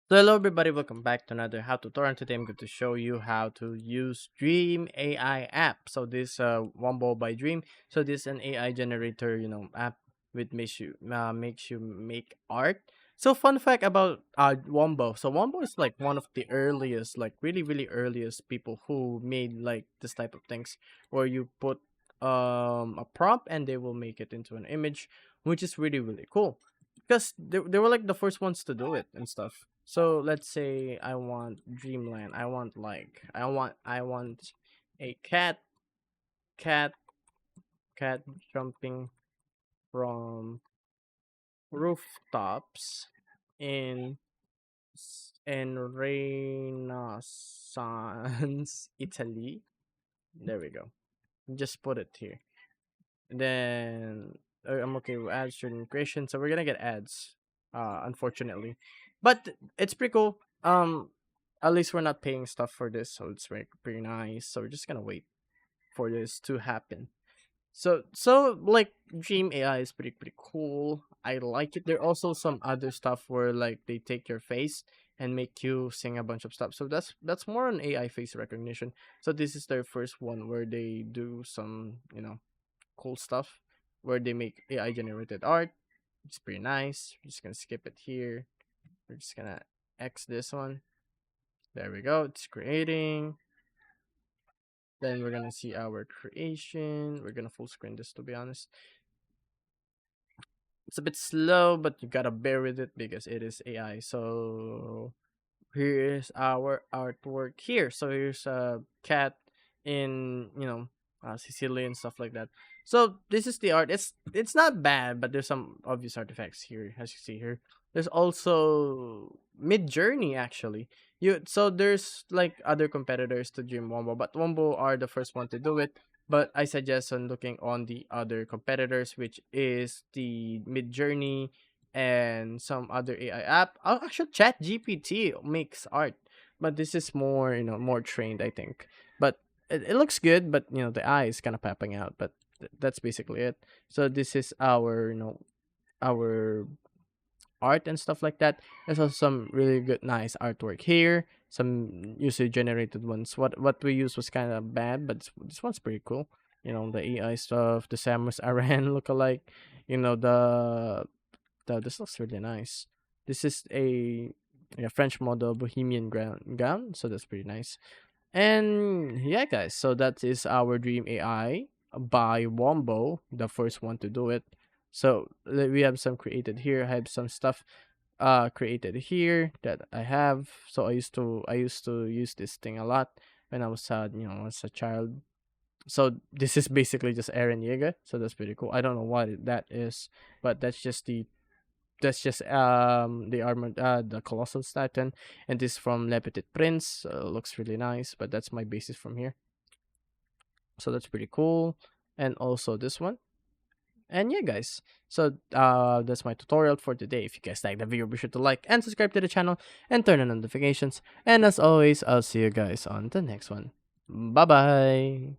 So hello everybody, welcome back to another how tutorial. Today I'm going to show you how to use Dream AI app. So this Wombo by Dream. So this is an AI generator, app which makes you make art. So fun fact about Wombo. So Wombo is like one of the earliest, like really earliest people who made like this type of things where you put a prompt and they will make it into an image, which is really cool because they were like the first ones to do it and stuff. So let's say I want dreamland. I want a cat cat jumping from rooftops in Renaissance Italy. There we go. Just put it here. Then I'm okay with ads during creation, so we're gonna get ads, unfortunately, but it's pretty cool. At least we're not paying stuff for this, so it's pretty nice. So we're just gonna wait for this to happen. So like Dream AI is pretty cool. I like it. There are also some other stuff where like they take your face and make you sing a bunch of stuff. So that's more on AI face recognition. So this is their first one where they do some cool stuff where they make AI generated art. It's pretty nice. We're just gonna skip it here. We're just gonna X this one. There we go. It's creating. Then we're gonna see our creation. We're gonna full screen this to be honest. It's a bit slow, but you gotta bear with it because it is AI. So here's our artwork here. So here's a cat in Sicily and stuff like that. So this is the art. It's not bad, but there's some obvious artifacts here, as you see here. There's also Mid Journey actually. There's like other competitors to Dream Wombo, but Wombo are the first one to do it. But I suggest on looking on the other competitors, which is the Mid Journey and some other AI app. Oh, actually, Chat GPT makes art, but this is more more trained, I think. But it looks good, but the eye is kind of popping out. But that's basically it. So this is our our art and stuff like that. There's also some really good, nice artwork here. Some user generated ones. What we used was kind of bad, but this one's pretty cool. The AI stuff, the Samus Aran lookalike. You know this looks really nice. This is a French model Bohemian gown, so that's pretty nice. And yeah, guys, so that is our Dream AI by Wombo, the first one to do it. So we have some created here. I have some stuff created here that I have. So I used to use this thing a lot when I was as a child. So this is basically just Eren Yeager. So that's pretty cool. I don't know what that is, but that's just the armored the colossal titan, and this from Le Petit Prince. Looks really nice, but that's my basis from here. So that's pretty cool. And also this one. And yeah, guys, so that's my tutorial for today. If you guys like the video, be sure to like and subscribe to the channel and turn on notifications. And as always, I'll see you guys on the next one. Bye bye.